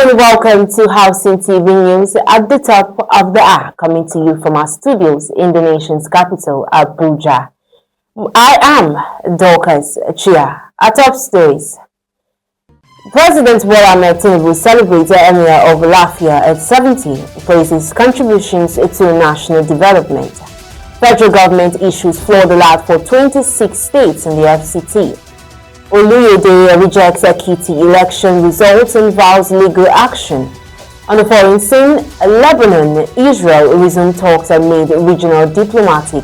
Hello and welcome to Housing TV News at the top of the hour, coming to you from our studios in the nation's capital, Abuja. I am Dorcas Chia. Our top stories. President Bola Ahmed Tinubu celebrated Emir of Lafia at 70, praises contributions to national development. Federal government issues flood alert for 26 states in the FCT. Oluyede rejects Ekiti election results and vows legal action. On the foreign scene, Lebanon, Israel resumed talks amid regional diplomatic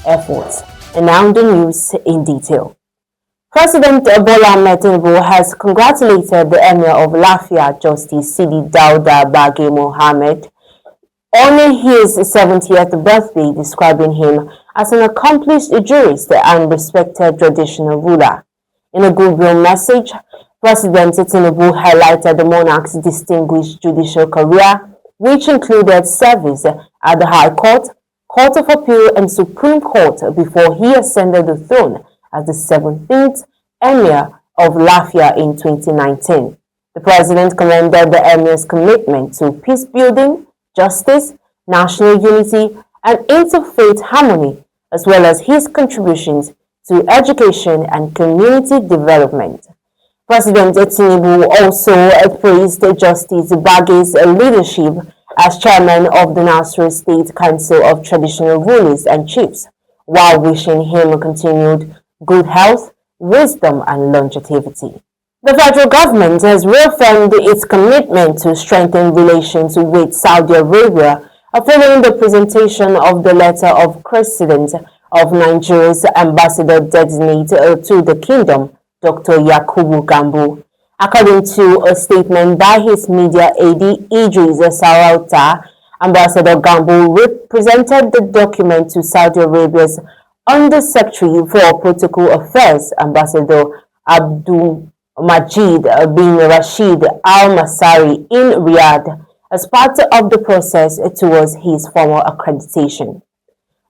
efforts. And now the news in detail. President Bola Ahmed Tinubu has congratulated the Emir of Lafia, Justice Sidi Dauda Bage Mohammed, on his 70th birthday, describing him as an accomplished jurist and respected traditional ruler. In a goodwill message, President Tinubu highlighted the monarch's distinguished judicial career, which included service at the High Court, Court of Appeal, and Supreme Court before he ascended the throne as the 17th Emir of Lafia in 2019. The president commended the Emir's commitment to peace building, justice, national unity, and interfaith harmony, as well as his contributions to education and community development. President Tinubu also praised Justice Bage's leadership as chairman of the National State Council of Traditional Rulers and Chiefs, while wishing him continued good health, wisdom, and longevity. The federal government has reaffirmed its commitment to strengthen relations with Saudi Arabia following the presentation of the letter of credence of Nigeria's ambassador-designate to the kingdom, Dr. Yakubu Gambo. According to a statement by his media aide Idris Sarauta, Ambassador Gambo represented the document to Saudi Arabia's Undersecretary for Protocol Affairs, Ambassador Abdul Majid bin Rashid Al Masari in Riyadh, as part of the process towards his formal accreditation.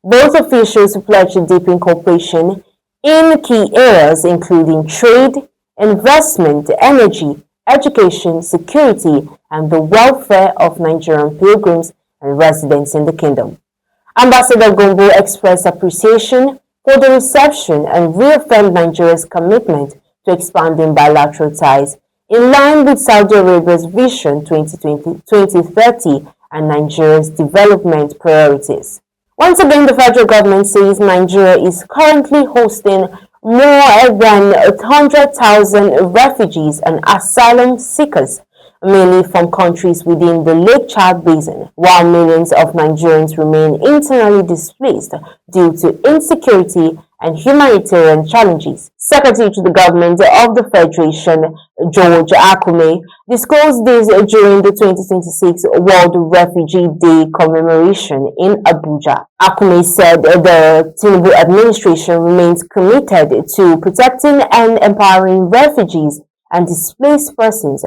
Both officials pledged to deepen cooperation in key areas including trade, investment, energy, education, security, and the welfare of Nigerian pilgrims and residents in the kingdom. Ambassador Gombo expressed appreciation for the reception and reaffirmed Nigeria's commitment to expanding bilateral ties in line with Saudi Arabia's Vision 2030 and Nigeria's development priorities. Once again, the federal government says Nigeria is currently hosting more than 100,000 refugees and asylum seekers, mainly from countries within the Lake Chad Basin, while millions of Nigerians remain internally displaced due to insecurity and humanitarian challenges. Secretary to the government of the Federation, George Akume, disclosed this during the 2026 World Refugee Day commemoration in Abuja. Akume said the Tinubu administration remains committed to protecting and empowering refugees and displaced persons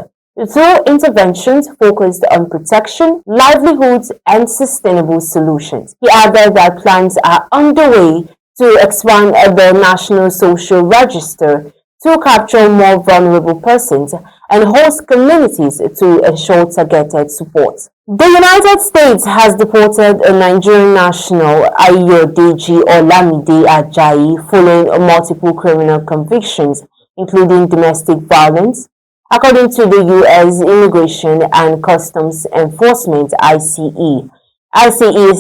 through interventions focused on protection, livelihoods, and sustainable solutions. He added that plans are underway to expand the National Social Register to capture more vulnerable persons and host communities to ensure targeted support. The United States has deported a Nigerian national, Ayodeji Olamide Ajayi, following multiple criminal convictions, including domestic violence. According to the U.S. Immigration and Customs Enforcement, ICE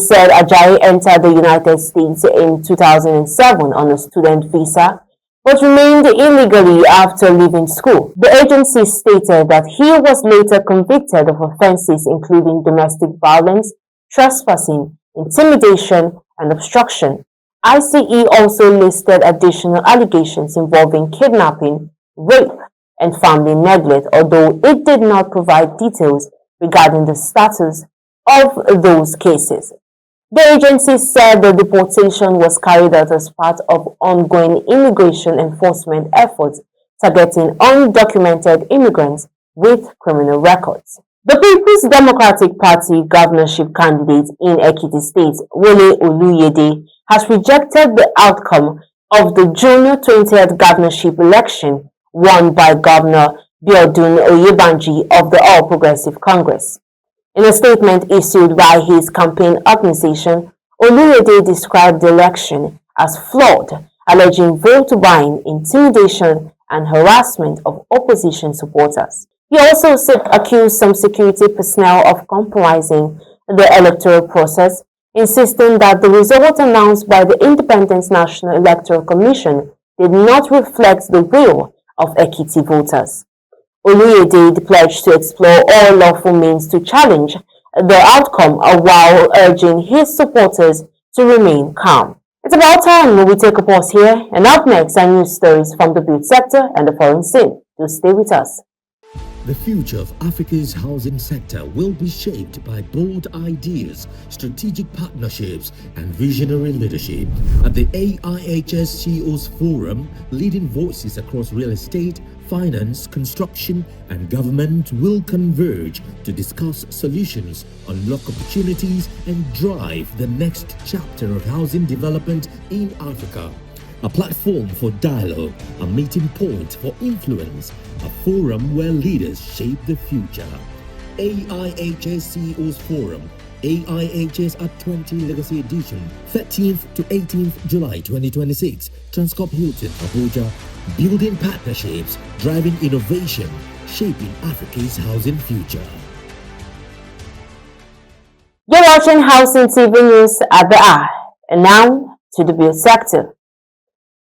said Ajayi entered the United States in 2007 on a student visa, but remained illegally after leaving school. The agency stated that he was later convicted of offenses including domestic violence, trespassing, intimidation, and obstruction. ICE also listed additional allegations involving kidnapping, rape, and family neglect, although it did not provide details regarding the status of those cases. The agency said the deportation was carried out as part of ongoing immigration enforcement efforts targeting undocumented immigrants with criminal records. The People's Democratic Party governorship candidate in Ekiti State, Wole Oluyede, has rejected the outcome of the Junior 20th governorship election won by Governor Biodun Oyebanji of the All Progressive Congress. In a statement issued by his campaign organization, Oluyede described the election as flawed, alleging vote buying, intimidation, and harassment of opposition supporters. He also accused some security personnel of compromising the electoral process, insisting that the result announced by the Independent National Electoral Commission did not reflect the will of Ekiti voters. Oluyede pledged to explore all lawful means to challenge the outcome while urging his supporters to remain calm. It's about time we take a pause here, and up next are news stories from the build sector and the foreign scene. Do stay with us. The future of Africa's housing sector will be shaped by bold ideas, strategic partnerships, and visionary leadership. At the AIHS CEOs Forum, leading voices across real estate, finance, construction, and government will converge to discuss solutions, unlock opportunities, and drive the next chapter of housing development in Africa. A platform for dialogue, a meeting point for influence, a forum where leaders shape the future. AIHS CEOs Forum, AIHS at 20 Legacy Edition, 13th to 18th July 2026, Transcorp Hilton, Abuja. Building partnerships, driving innovation, shaping Africa's housing future. You're watching Housing TV News at the hour, and now to the build sector.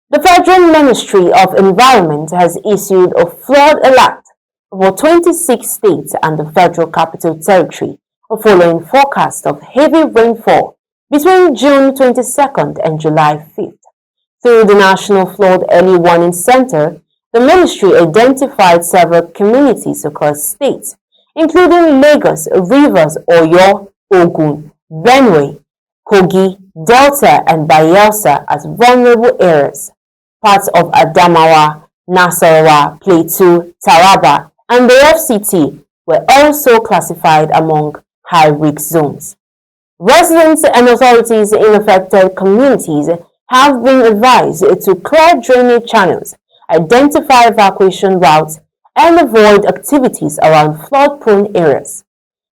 The Federal Ministry of Environment has issued a flood alert for 26 states and the Federal Capital Territory following forecast of heavy rainfall between June 22nd and July 5th. Through the National Flood Early Warning Center, the ministry identified several communities across states, including Lagos, Rivers, Oyo, Ogun, Benue, Kogi, Delta, and Bayelsa as vulnerable areas. Parts of Adamawa, Nasarawa, Plateau, Taraba, and the FCT were also classified among high-risk zones. Residents and authorities in affected communities have been advised to clear drainage channels, identify evacuation routes, and avoid activities around flood-prone areas.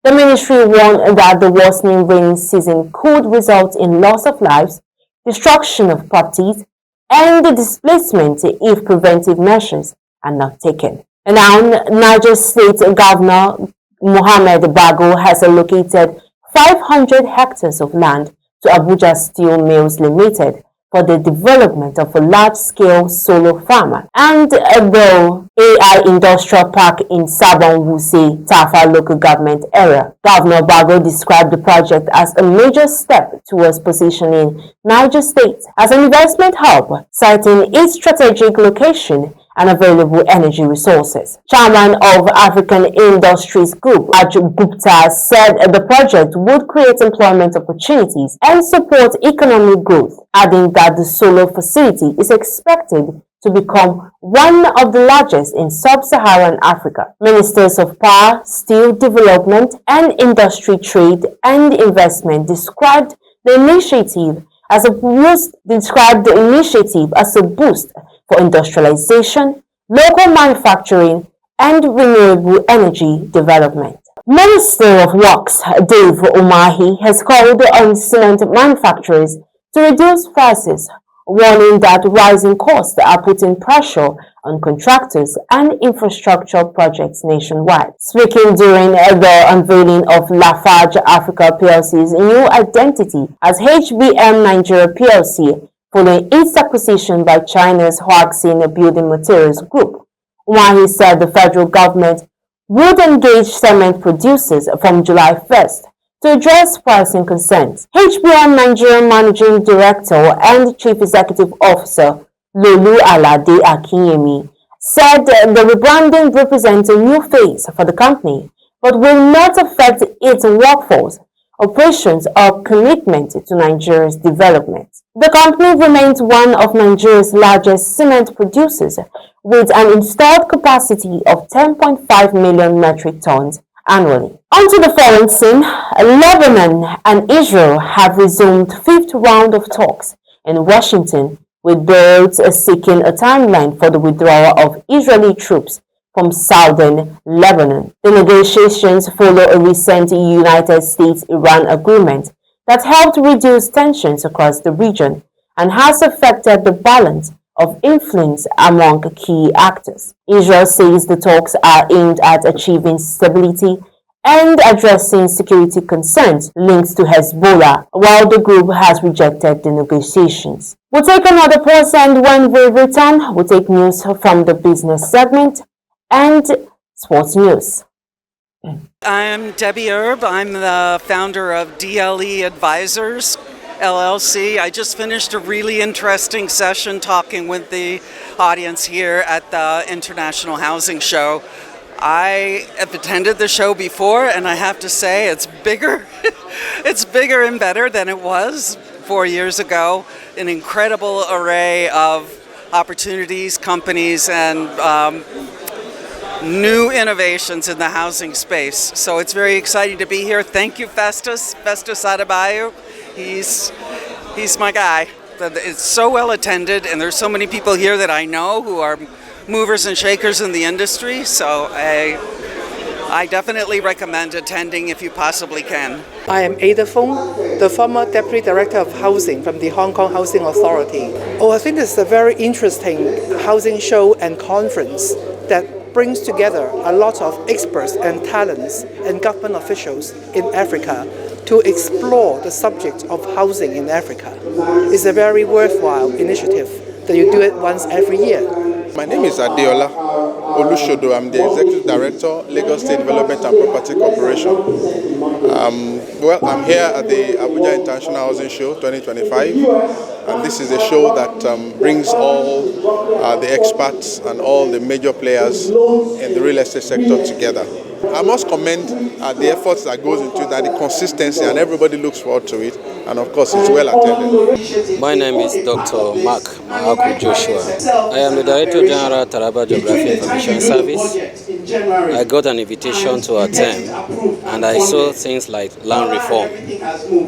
The ministry warned that the worsening rainy season could result in loss of lives, destruction of properties, and displacement if preventive measures are not taken. And now, Niger State Governor Mohammed Bago has allocated 500 hectares of land to Abuja Steel Mills Limited for the development of a large-scale solar farm and the AI Industrial Park in Sabon Wuse, Tafa local government area. Governor Bago described the project as a major step towards positioning Niger State as an investment hub, citing its strategic location and available energy resources. Chairman of African Industries Group, Raj Gupta, said the project would create employment opportunities and support economic growth, adding that the solar facility is expected to become one of the largest in sub-Saharan Africa. Ministers of Power, Steel Development, and Industry, Trade and Investment described the initiative as a boost for industrialization, local manufacturing, and renewable energy development. Minister of Works Dave Umahi has called on cement manufacturers to reduce prices, warning that rising costs are putting pressure on contractors and infrastructure projects nationwide. Speaking during the unveiling of Lafarge Africa PLC's new identity as HBM Nigeria PLC, following its acquisition by China's Huaxin Building Materials Group. Umahi said the federal government would engage cement producers from July 1st to address pricing concerns. HBM Nigeria Managing Director and Chief Executive Officer Lolu Alade Akinyemi said the rebranding represents a new phase for the company, but will not affect its workforce, operations, or commitment to Nigeria's development. The company remains one of Nigeria's largest cement producers, with an installed capacity of 10.5 million metric tons annually. Onto the foreign scene, Lebanon and Israel have resumed fifth round of talks in Washington, with Beirut seeking a timeline for the withdrawal of Israeli troops from southern Lebanon. The negotiations follow a recent United States-Iran agreement that helped reduce tensions across the region and has affected the balance of influence among key actors. Israel says the talks are aimed at achieving stability and addressing security concerns linked to Hezbollah, while the group has rejected the negotiations. We'll take another pause, and when we return, we'll take news from the business segment and sports news. I'm Debbie Erb. I'm the founder of DLE Advisors, LLC. I just finished a really interesting session talking with the audience here at the International Housing Show. I have attended the show before, and I have to say it's bigger. It's bigger and better than it was 4 years ago. An incredible array of opportunities, companies, and new innovations in the housing space. So it's very exciting to be here. Thank you, Festus Adebayo. He's my guy. It's so well attended, and there's so many people here that I know who are movers and shakers in the industry. So I definitely recommend attending if you possibly can. I am Ada Fong, the former Deputy Director of Housing from the Hong Kong Housing Authority. I think it's a very interesting housing show and conference that brings together a lot of experts and talents and government officials in Africa to explore the subject of housing in Africa. It's a very worthwhile initiative that you do it once every year. My name is Adeola Olushodo. I'm the Executive Director, Lagos State Development and Property Corporation. I'm here at the Abuja International Housing Show 2025, and this is a show that brings all the experts and all the major players in the real estate sector together. I must commend the efforts that goes into that, the consistency, and everybody looks forward to it, and of course it's well attended. My name is Dr. Mark Maaku Joshua. I am the Director General Taraba Geography Information Service. I got an invitation to attend, and I saw things like land reform.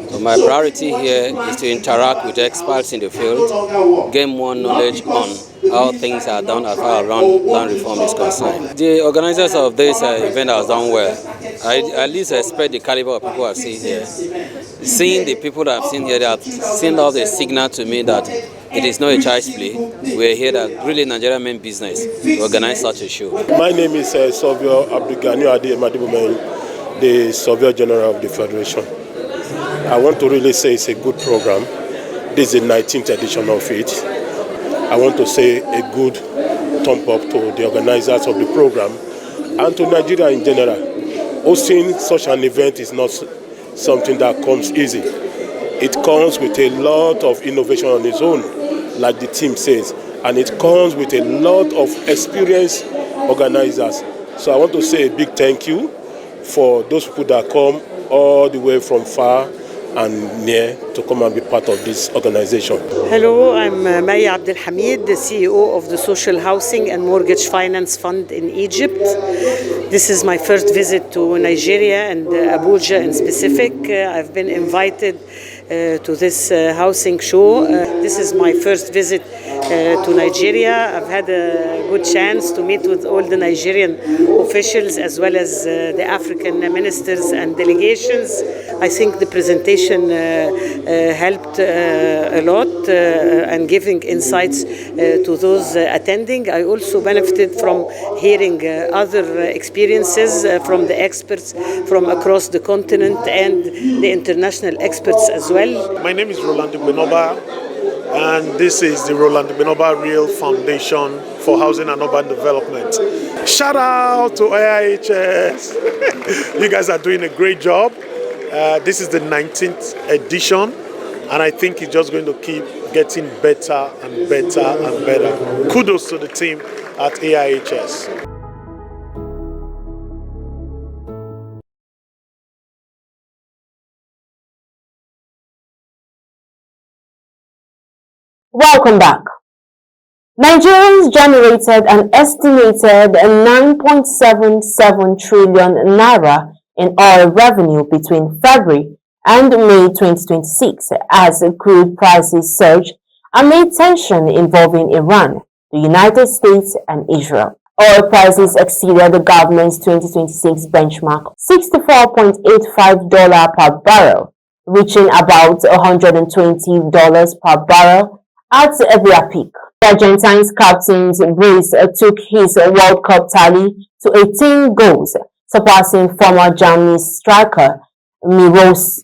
So my priority here is to interact with experts in the field, gain more knowledge on how things are done as far as land reform is concerned. The organizers of this event has done well. I at least expect the caliber of people I've seen here. Seeing the people that I've seen here, they have sent out a signal to me that it is not a child's play. We're here that really Nigeria mean business to organize such a show. My name is Surveyor Abdulgani Ademadibumen, the Surveyor General of the Federation. I want to really say it's a good program. This is the 19th edition of it. I want to say a good thumb up to the organizers of the program and to Nigeria in general. Hosting such an event is not something that comes easy. It comes with a lot of innovation on its own, like the team says, and it comes with a lot of experienced organizers. So I want to say a big thank you for those people that come all the way from far and near to come and be part of this organization. Hello, I'm Maya Abdel Hamid, the CEO of the Social Housing and Mortgage Finance Fund in Egypt. This is my first visit to Nigeria and Abuja in specific. I've been invited to this housing show. This is my first visit to Nigeria. I've had a good chance to meet with all the Nigerian officials as well as the African ministers and delegations. I think the presentation helped a lot and giving insights to those attending. I also benefited from hearing other experiences from the experts from across the continent and the international experts as well. My name is Roland Benoba, and this is the Roland Benoba Real Foundation for Housing and Urban Development. Shout out to AIHS. You guys are doing a great job. This is the 19th edition, and I think it's just going to keep getting better and better and better. Kudos to the team at AIHS. Welcome back. Nigerians generated an estimated 9.77 trillion naira in oil revenue between February and May 2026 as crude prices surged amid tension involving Iran, the United States, and Israel. Oil prices exceeded the government's 2026 benchmark of $64.85 per barrel, reaching about $120 per barrel at their peak. The Argentines captain Greece took his World Cup tally to 18 goals, surpassing former Germany's striker Miroslav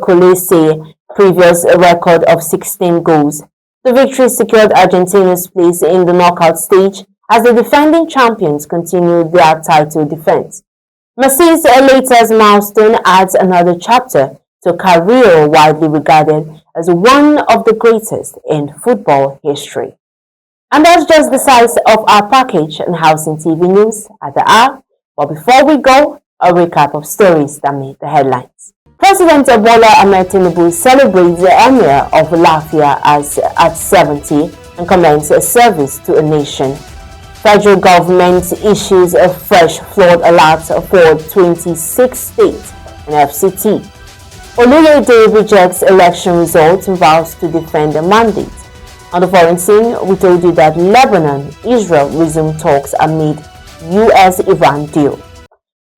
Klose's previous record of 16 goals. The victory secured Argentina's place in the knockout stage as the defending champions continued their title defense. Messi's latest milestone adds another chapter to a career widely regarded as one of the greatest in football history. And that's just the size of our package on Housing TV News at the hour. But before we go, a recap of stories that made the headlines. President Bola Ahmed Tinubu celebrates the Emir of Lafia at 70 and commends a service to a nation. Federal government issues a fresh flood alert for 26 states and FCT. Oluyede rejects election results and vows to defend the mandate. On the foreign scene, we told you that Lebanon, Israel resumed talks amid US-Iran deal.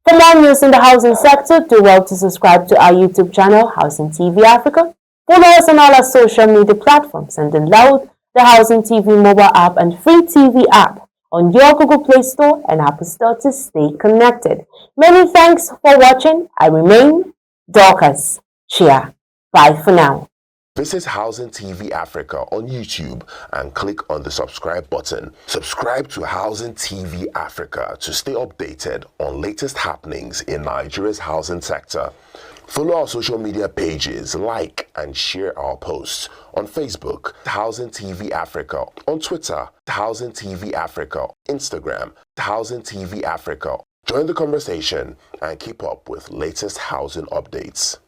For more news in the housing sector, do well to subscribe to our YouTube channel, Housing TV Africa. Follow us on all our social media platforms and download the Housing TV mobile app and free TV app on your Google Play Store and Apple Store to stay connected. Many thanks for watching. I remain Dorcas Chia. Bye for now. Visit Housing TV Africa on YouTube and click on the subscribe button. Subscribe to Housing TV Africa to stay updated on latest happenings in Nigeria's housing sector. Follow our social media pages, like and share our posts on Facebook, Housing TV Africa, on Twitter, Housing TV Africa, Instagram, Housing TV Africa. Join the conversation and keep up with latest housing updates.